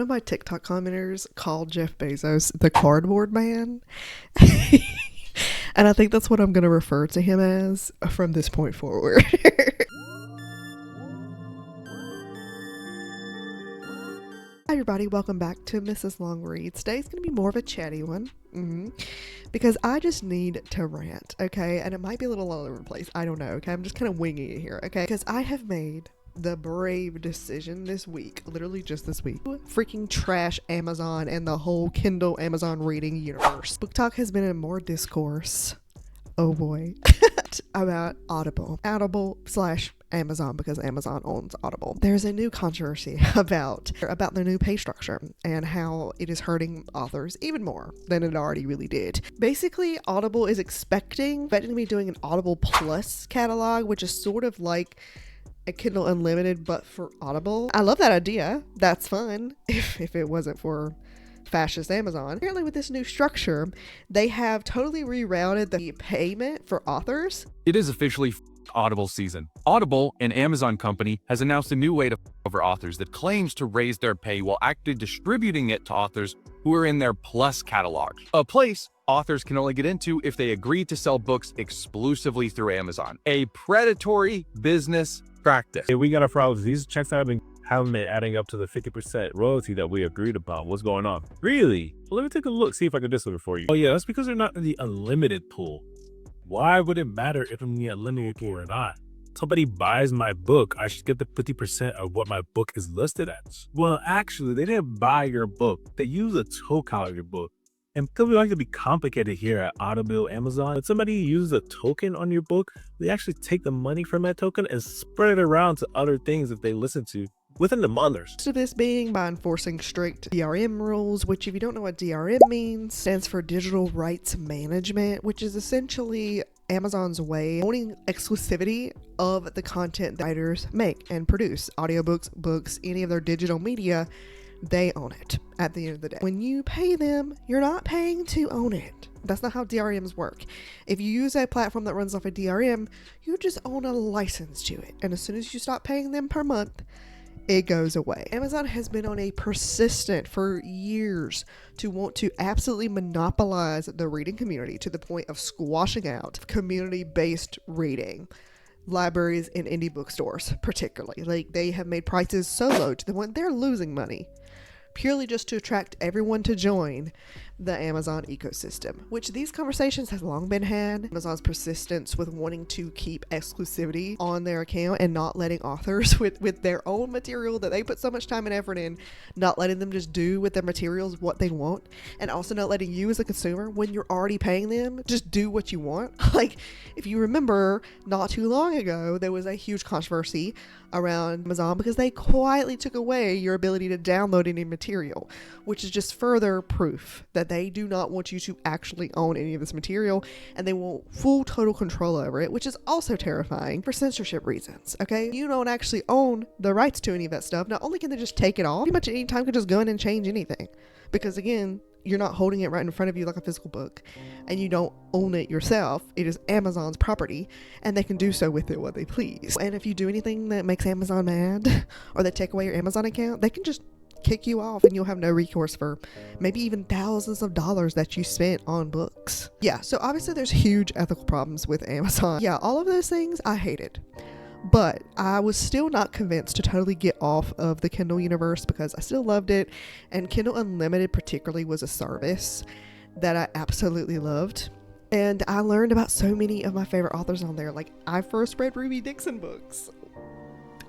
One of my TikTok commenters called Jeff Bezos the cardboard man. And I think that's what I'm going to refer to him as from this point forward. Hi everybody, welcome back to Mrs. Long Reads. Today's going to be more of a chatty one. Because I just need to rant, okay? And it might be a little all over the place. I don't know, okay? I'm just kind of winging it here, okay? Because I have made the brave decision this week, literally just this week, freaking trash Amazon and the whole Kindle Amazon reading universe. Booktok has been in more discourse, oh boy, about Audible slash Amazon, because Amazon owns Audible. There's a new controversy about their new pay structure and how it is hurting authors even more than it already really did. Basically, Audible is expecting to be doing an Audible Plus catalog, which is sort of like a Kindle Unlimited but for Audible. I love that idea. That's fun if it wasn't for fascist Amazon. Apparently with this new structure, they have totally rerouted the payment for authors. It is officially Audible season. Audible, an Amazon company, has announced a new way to over authors that claims to raise their pay while actually distributing it to authors who are in their Plus catalog, a place authors can only get into if they agree to sell books exclusively through Amazon. A predatory business practice. Hey, we got a problem. These checks haven't been adding up to the 50% royalty that we agreed about. What's going on? Really? Well, let me take a look, see if I can discover for you. Oh yeah, that's because they're not in the unlimited pool. Why would it matter if I'm in the unlimited pool or not? Somebody buys my book, I should get the 50% of what my book is listed as. Well, actually, they didn't buy your book. They use a token out of your book. And because we like to be complicated here at Audible, Amazon, when somebody uses a token on your book, they actually take the money from that token and spread it around to other things that they listen to within the months. Most of this being by enforcing strict DRM rules, which if you don't know what DRM means, stands for Digital Rights Management, which is essentially Amazon's way of owning exclusivity of the content that writers make and produce. Audiobooks, books, any of their digital media, they own it at the end of the day. When you pay them, you're not paying to own it. That's not how DRMs work. If you use a platform that runs off a DRM, you just own a license to it. And as soon as you stop paying them per month, it goes away. Amazon has been on a persistent for years to want to absolutely monopolize the reading community to the point of squashing out community-based reading. Libraries and indie bookstores particularly. Like, they have made prices so low to the point they're losing money purely just to attract everyone to join the Amazon ecosystem, which these conversations have long been had. Amazon's persistence with wanting to keep exclusivity on their account and not letting authors with their own material that they put so much time and effort in, not letting them just do with their materials what they want, and also not letting you as a consumer, when you're already paying them, just do what you want. Like, if you remember, not too long ago, there was a huge controversy around Amazon because they quietly took away your ability to download any material, which is just further proof that they do not want you to actually own any of this material, and they want full total control over it, which is also terrifying for censorship reasons. Okay, you don't actually own the rights to any of that stuff. Not only can they just take it off, pretty much at any time could just go in and change anything, because again, you're not holding it right in front of you like a physical book, and you don't own it yourself. It is Amazon's property, and they can do so with it what they please. And if you do anything that makes Amazon mad, or they take away your Amazon account, they can just kick you off, and you'll have no recourse for maybe even thousands of dollars that you spent on books. Yeah, so obviously there's huge ethical problems with Amazon. Yeah, all of those things I hated. But I was still not convinced to totally get off of the Kindle universe because I still loved it. And Kindle Unlimited particularly was a service that I absolutely loved. And I learned about so many of my favorite authors on there. Like, I first read Ruby Dixon books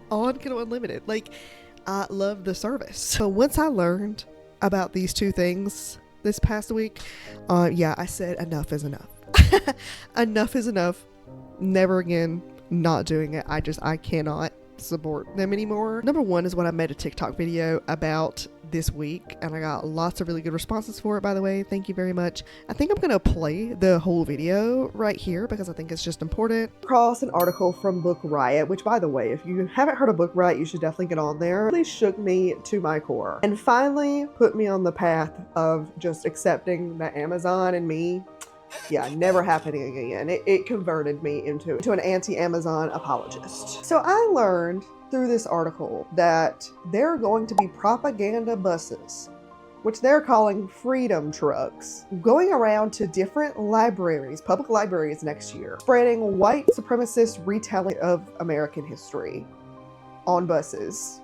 on Kindle Unlimited. Like, I love the service. So once I learned about these two things this past week, yeah, I said enough is enough. Enough is enough. Never again. Not doing it. I cannot support them anymore. Number one is what I made a TikTok video about this week, and I got lots of really good responses for it, by the way. Thank you very much. I think I'm gonna play the whole video right here because I think it's just important. Across an article from Book Riot, which, by the way, if you haven't heard of Book Riot, you should definitely get on there. It really shook me to my core and finally put me on the path of just accepting that Amazon and me Yeah, never happening again. It converted me into an anti-Amazon apologist. So I learned through this article that there are going to be propaganda buses, which they're calling freedom trucks, going around to different libraries, public libraries next year, spreading white supremacist retelling of American history on buses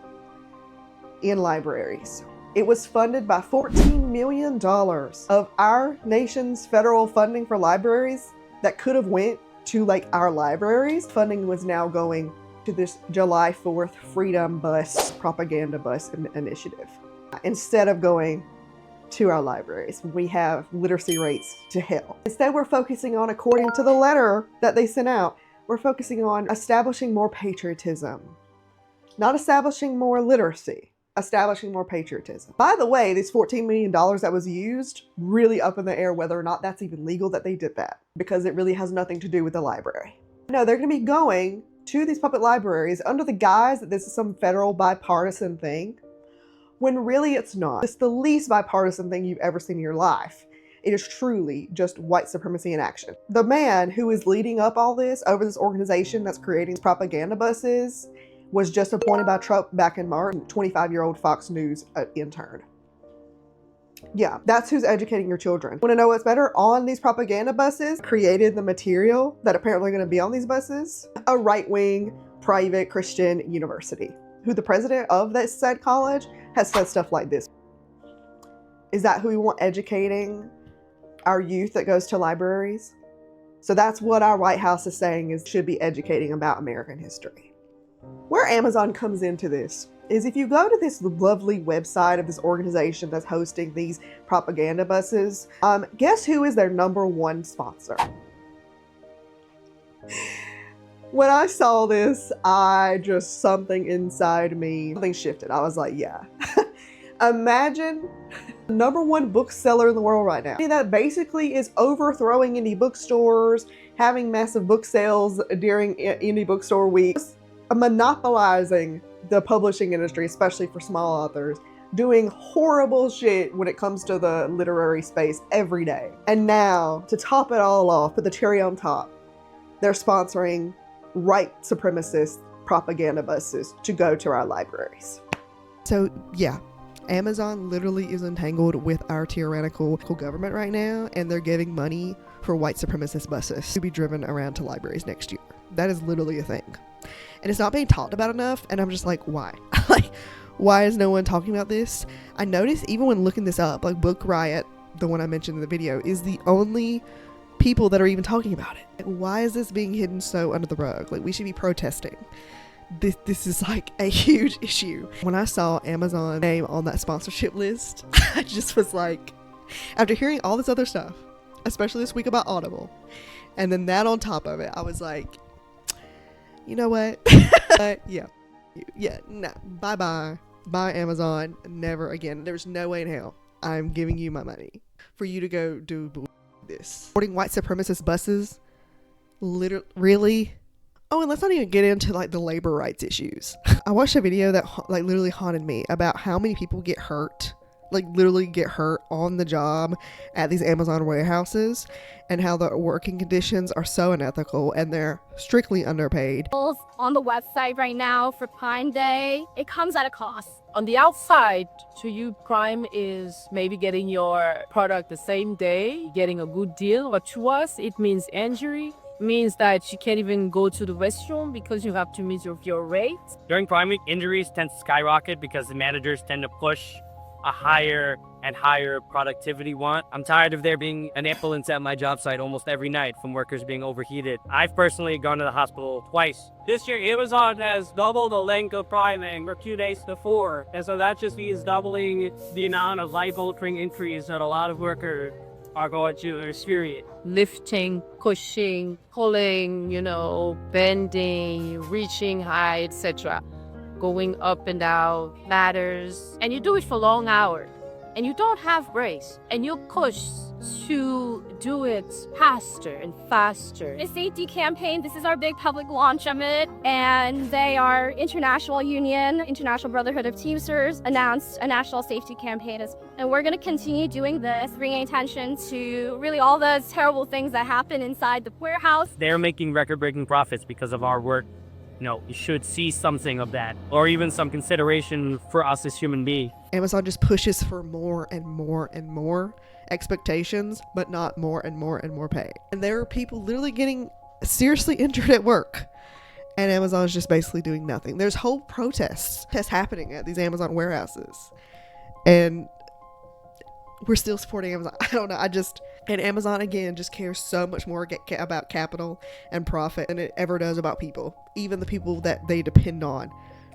in libraries. It was funded by $14 million of our nation's federal funding for libraries that could have went to like our libraries. Funding was now going to this July 4th Freedom Bus propaganda bus initiative. Instead of going to our libraries, we have literacy rates to hell. Instead, we're focusing on, according to the letter that they sent out, we're focusing on establishing more patriotism, not establishing more literacy. Establishing more patriotism. By the way, this $14 million that was used, really up in the air whether or not that's even legal that they did that, because it really has nothing to do with the library. No, they're going to be going to these public libraries under the guise that this is some federal bipartisan thing, when really it's not. It's the least bipartisan thing you've ever seen in your life. It is truly just white supremacy in action. The man who is leading up all this over this organization that's creating propaganda buses was just appointed by Trump back in March, 25-year-old Fox News intern. Yeah, that's who's educating your children. Want to know what's better? On these propaganda buses, created the material that apparently are going to be on these buses, a right-wing private Christian university, who the president of this said college has said stuff like this. Is that who we want educating our youth that goes to libraries? So that's what our White House is saying is should be educating about American history. Where Amazon comes into this is if you go to this lovely website of this organization that's hosting these propaganda buses, guess who is their #1 sponsor? When I saw this, something inside me, something shifted. I was like, yeah. Imagine the #1 bookseller in the world right now. That basically is overthrowing indie bookstores, having massive book sales during indie bookstore weeks, monopolizing the publishing industry, especially for small authors, doing horrible shit when it comes to the literary space every day. And now, to top it all off, put the cherry on top, they're sponsoring white supremacist propaganda buses to go to our libraries. So yeah, Amazon literally is entangled with our tyrannical government right now, and they're giving money for white supremacist buses to be driven around to libraries next year. That is literally a thing. And it's not being talked about enough, and I'm just like, why? Like, why is no one talking about this? I noticed even when looking this up, like Book Riot, the one I mentioned in the video, is the only people that are even talking about it. Like, why is this being hidden so under the rug? Like, we should be protesting. This is like a huge issue. When I saw Amazon name on that sponsorship list, I just was like, after hearing all this other stuff, especially this week about Audible, and then that on top of it, I was like, you know what? No, bye-bye. Bye, Amazon. Never again. There's no way in hell I'm giving you my money for you to go do this. Supporting white supremacist buses? Really? Oh, and let's not even get into like the labor rights issues. I watched a video that like literally haunted me about how many people get hurt, like literally get hurt on the job at these Amazon warehouses, and how the working conditions are so unethical and they're strictly underpaid. On the website right now for Prime Day, it comes at a cost. On the outside, to you, Prime is maybe getting your product the same day, getting a good deal. But to us, it means injury. Means that you can't even go to the restroom because you have to meet your rate. During Prime Week, injuries tend to skyrocket because the managers tend to push a higher and higher productivity want. I'm tired of there being an ambulance at my job site almost every night from workers being overheated. I've personally gone to the hospital twice. This year, Amazon has doubled the length of priming for 2 days to 4. And so that just means doubling the amount of life-altering injuries that a lot of workers are going to experience. Lifting, pushing, pulling, bending, reaching high, etc. Going up and down ladders. And you do it for long hours. And you don't have breaks. And you push to do it faster and faster. A safety campaign, this is our big public launch of it, and they are International Union, International Brotherhood of Teamsters, announced a national safety campaign. And we're going to continue doing this, bringing attention to really all the terrible things that happen inside the warehouse. They're making record-breaking profits because of our work. You should see something of that, or even some consideration for us as human beings. Amazon just pushes for more and more and more expectations, but not more and more and more pay. And there are people literally getting seriously injured at work, and Amazon's just basically doing nothing. There's whole protests happening at these Amazon warehouses, and we're still supporting Amazon. I don't know. And Amazon, again, just cares so much more about capital and profit than it ever does about people, even the people that they depend on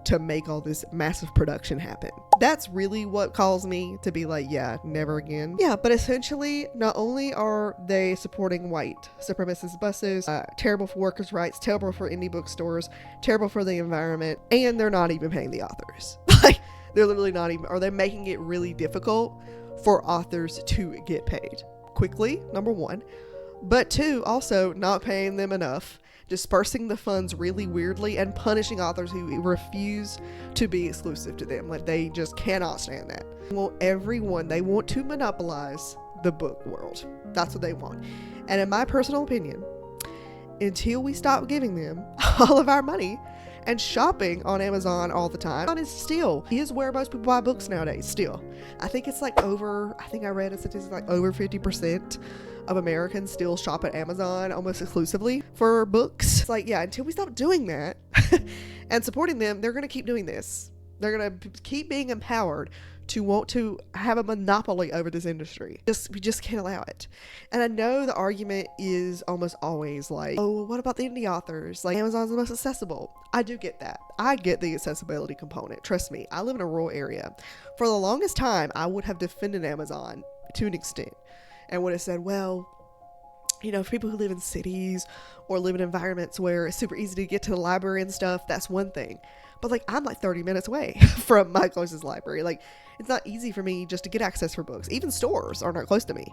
to make all this massive production happen. That's really what calls me to be like, yeah, never again. Yeah, but essentially, not only are they supporting white supremacist buses, terrible for workers' rights, terrible for indie bookstores, terrible for the environment, and they're not even paying the authors. Like, they're literally not even, or they're making it really difficult for authors to get paid quickly, number one, but two, also not paying them enough, dispersing the funds really weirdly, and punishing authors who refuse to be exclusive to them. Like, they just cannot stand that. They want to monopolize the book world. That's what they want. And in my personal opinion, until we stop giving them all of our money and shopping on Amazon all the time, Amazon is where most people buy books nowadays, still. I think it's like I read a statistic like over 50% of Americans still shop at Amazon almost exclusively for books. It's like, yeah, until we stop doing that and supporting them, they're going to keep doing this. They're going to keep being empowered to want to have a monopoly over this industry. We just can't allow it. And I know the argument is almost always like, oh, well, what about the indie authors? Like, Amazon's the most accessible. I do get that. I get the accessibility component. Trust me, I live in a rural area. For the longest time, I would have defended Amazon to an extent and would have said, well, for people who live in cities or live in environments where it's super easy to get to the library and stuff, that's one thing. But like, I'm like 30 minutes away from my closest library. Like, it's not easy for me just to get access for books. Even stores are not close to me.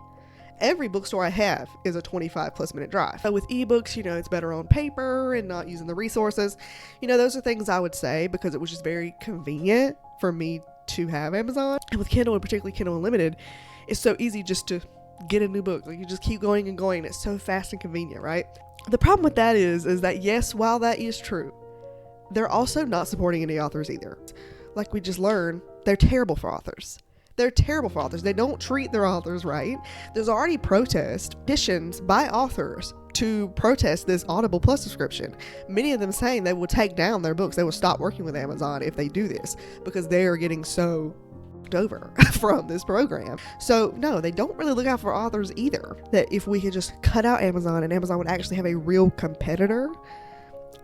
Every bookstore I have is a 25+ minute drive. But with ebooks, it's better on paper and not using the resources. Those are things I would say because it was just very convenient for me to have Amazon. And with Kindle, and particularly Kindle Unlimited, it's so easy just to get a new book. Like, you just keep going and going. It's so fast and convenient, right? The problem with that is that yes, while that is true, they're also not supporting any authors either. Like we just learned, they're terrible for authors. They're terrible for authors. They don't treat their authors right. There's already petitions by authors to protest this Audible Plus subscription. Many of them saying they will take down their books. They will stop working with Amazon if they do this because they are getting so over from this program. So no, they don't really look out for authors either. That if we could just cut out Amazon and Amazon would actually have a real competitor,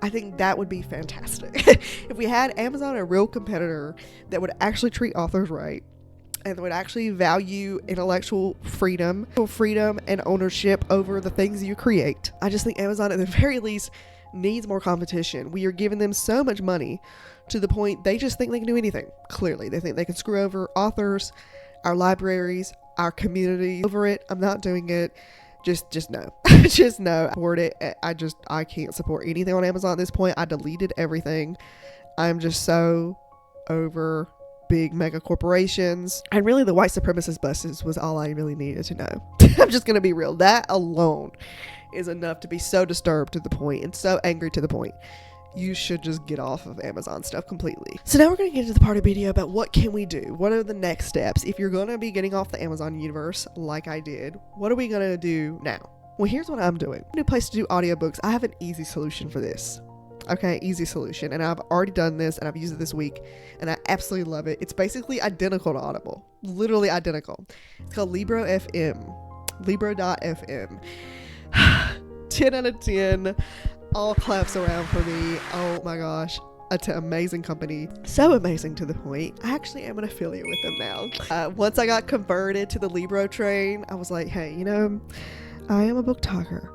I think that would be fantastic. If we had Amazon, a real competitor that would actually treat authors right and would actually value intellectual freedom and ownership over the things you create. I just think Amazon at the very least needs more competition. We are giving them so much money to the point they just think they can do anything. Clearly, they think they can screw over authors, our libraries, our community. Over it, I'm not doing it. Just no. Just no. Support it. I can't support anything on Amazon at this point. I deleted everything. I'm just so over big mega corporations. And really the white supremacist buses was all I really needed to know. I'm just going to be real. That alone is enough to be so disturbed to the point and so angry to the point. You should just get off of Amazon stuff completely. So now we're going to get into the part of the video about what can we do? What are the next steps? If you're going to be getting off the Amazon universe like I did, what are we going to do now? Well, here's what I'm doing. A new place to do audiobooks. I have an easy solution for this. Okay, easy solution. And I've already done this and I've used it this week and I absolutely love it. It's basically identical to Audible. Literally identical. It's called Libro FM. Libro.fm. 10 out of 10. All claps around for me. Oh my gosh. Amazing company. So amazing to the point I actually am an affiliate with them now. Once I got converted to the Libro train, I was like, hey, I am a book talker.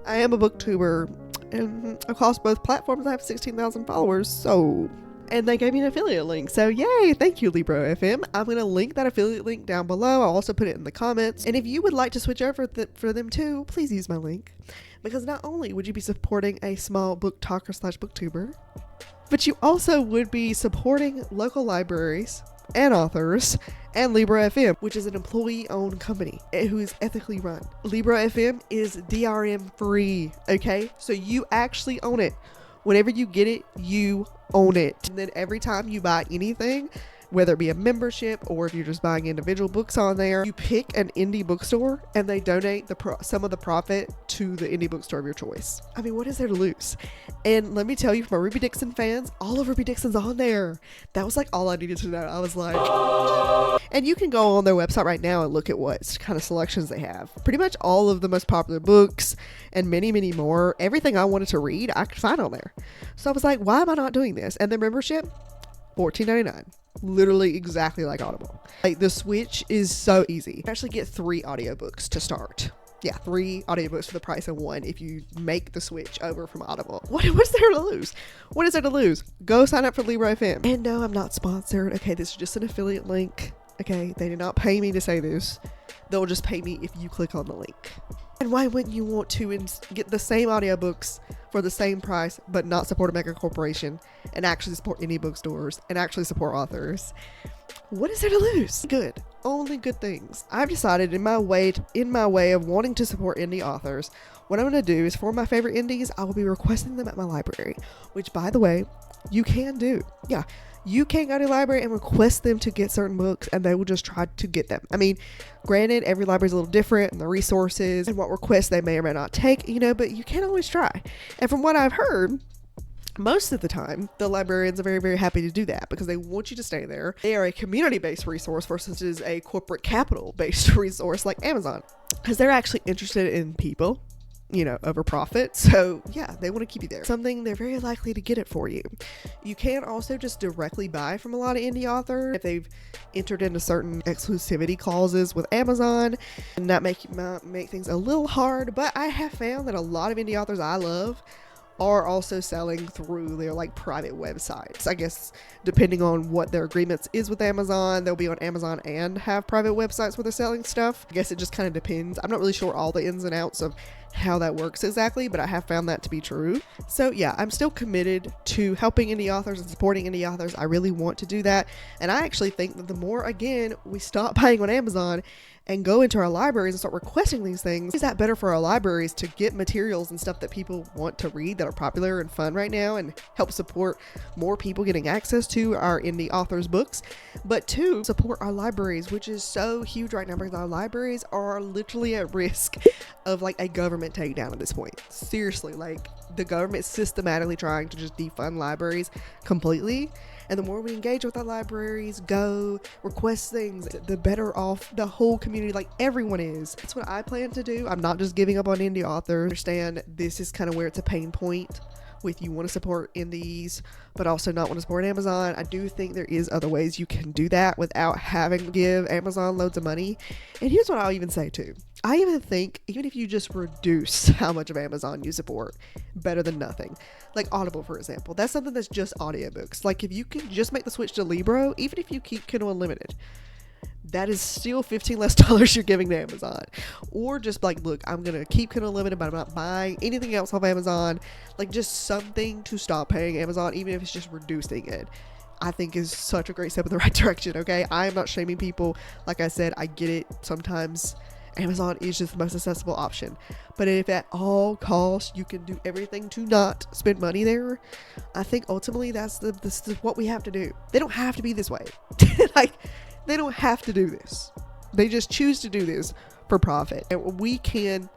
I am a booktuber. And across both platforms, I have 16,000 followers. So and they gave me an affiliate link. So yay, thank you, Libro FM. I'm going to link that affiliate link down below. I'll also put it in the comments. And if you would like to switch over for them too, please use my link. Because not only would you be supporting a small book talker / booktuber, but you also would be supporting local libraries and authors and Libro FM, which is an employee-owned company who is ethically run. Libro FM is DRM free, okay? So you actually own it. Whenever you get it, you own it. And then every time you buy anything, whether it be a membership or if you're just buying individual books on there, you pick an indie bookstore and they donate some of the profit to the indie bookstore of your choice. I mean, what is there to lose? And let me tell you, for my Ruby Dixon fans, all of Ruby Dixon's on there. That was like all I needed to know. I was like, and you can go on their website right now and look at what kind of selections they have. Pretty much all of the most popular books and many, many more. Everything I wanted to read, I could find on there. So I was like, why am I not doing this? And the membership, $14.99. Literally exactly like Audible. Like, the switch is so easy. You actually get 3 audiobooks to start. Yeah, 3 audiobooks for the price of 1 if you make the switch over from Audible. What's there to lose? What is there to lose? Go sign up for Libro FM. And no, I'm not sponsored. Okay, this is just an affiliate link. Okay, they did not pay me to say this. They'll just pay me if you click on the link. And why wouldn't you want to get the same audiobooks for the same price, but not support a mega corporation and actually support indie bookstores and actually support authors? What is there to lose? Good. Only good things. I've decided in my way of wanting to support indie authors, what I'm going to do is, for my favorite indies, I will be requesting them at my library, which, by the way, you can do. Yeah. You can go to the library and request them to get certain books, and they will just try to get them. I mean, granted, every library is a little different, and the resources and what requests they may or may not take, but you can always try. And from what I've heard, most of the time, the librarians are very, very happy to do that because they want you to stay there. They are a community-based resource versus a corporate capital-based resource like Amazon, because they're actually interested in people, over profit. So yeah, they want to keep you there. Something, they're very likely to get it for you. You can also just directly buy from a lot of indie authors if they've entered into certain exclusivity clauses with Amazon, and that might make things a little hard, but I have found that a lot of indie authors I love are also selling through their private websites. I guess depending on what their agreements is with Amazon, they'll be on Amazon and have private websites where they're selling stuff. I guess it just kind of depends. I'm not really sure all the ins and outs of how that works exactly, but I have found that to be true. So yeah, I'm still committed to helping indie authors and supporting indie authors. I really want to do that. And I actually think that the more, again, we stop buying on Amazon and go into our libraries and start requesting these things, is that better for our libraries to get materials and stuff that people want to read that are popular and fun right now, and help support more people getting access to our indie authors' books, but to support our libraries, which is so huge right now because our libraries are literally at risk of a government takedown at this point. Seriously, the government is systematically trying to just defund libraries completely. And the more we engage with our libraries, go request things, the better off the whole community, everyone is. That's what I plan to do. I'm not just giving up on indie authors. I understand this is kind of where it's a pain point with, you want to support indies, but also not want to support Amazon. I do think there is other ways you can do that without having to give Amazon loads of money. And here's what I'll even say too. I even think, even if you just reduce how much of Amazon you support, better than nothing. Like Audible, for example. That's something that's just audiobooks. If you can just make the switch to Libro, even if you keep Kindle Unlimited, that is still $15 less you're giving to Amazon. Or just look, I'm going to keep Kindle Unlimited, but I'm not buying anything else off Amazon. Just something to stop paying Amazon, even if it's just reducing it, I think is such a great step in the right direction, okay? I am not shaming people. Like I said, I get it. Sometimes Amazon is just the most accessible option. But if at all costs you can do everything to not spend money there, I think ultimately this is what we have to do. They don't have to be this way. They don't have to do this. They just choose to do this for profit. And we can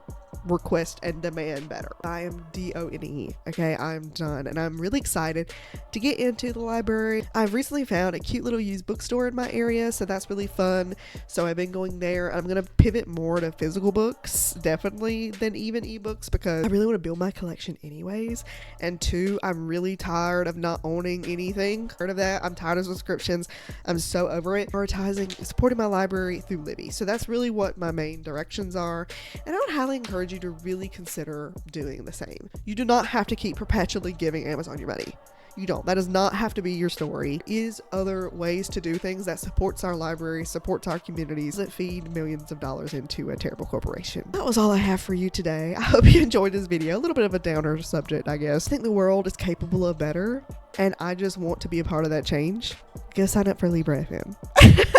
request and demand better. I am DONE. Okay, I'm done. And I'm really excited to get into the library. I've recently found a cute little used bookstore in my area, so that's really fun. So I've been going there. I'm going to pivot more to physical books, definitely, than even ebooks, because I really want to build my collection anyways. And 2, I'm really tired of not owning anything. Heard of that? I'm tired of subscriptions. I'm so over it. Prioritizing, supporting my library through Libby. So that's really what my main directions are. And I would highly encourage you to really consider doing the same. You do not have to keep perpetually giving Amazon your money. You don't. That does not have to be your story. Is other ways to do things that supports our library, supports our communities, that feed millions of dollars into a terrible corporation. That was all I have for you today. I hope you enjoyed this video. A little bit of a downer subject, I guess. I think the world is capable of better, and I just want to be a part of that change. Go sign up for Libra FM.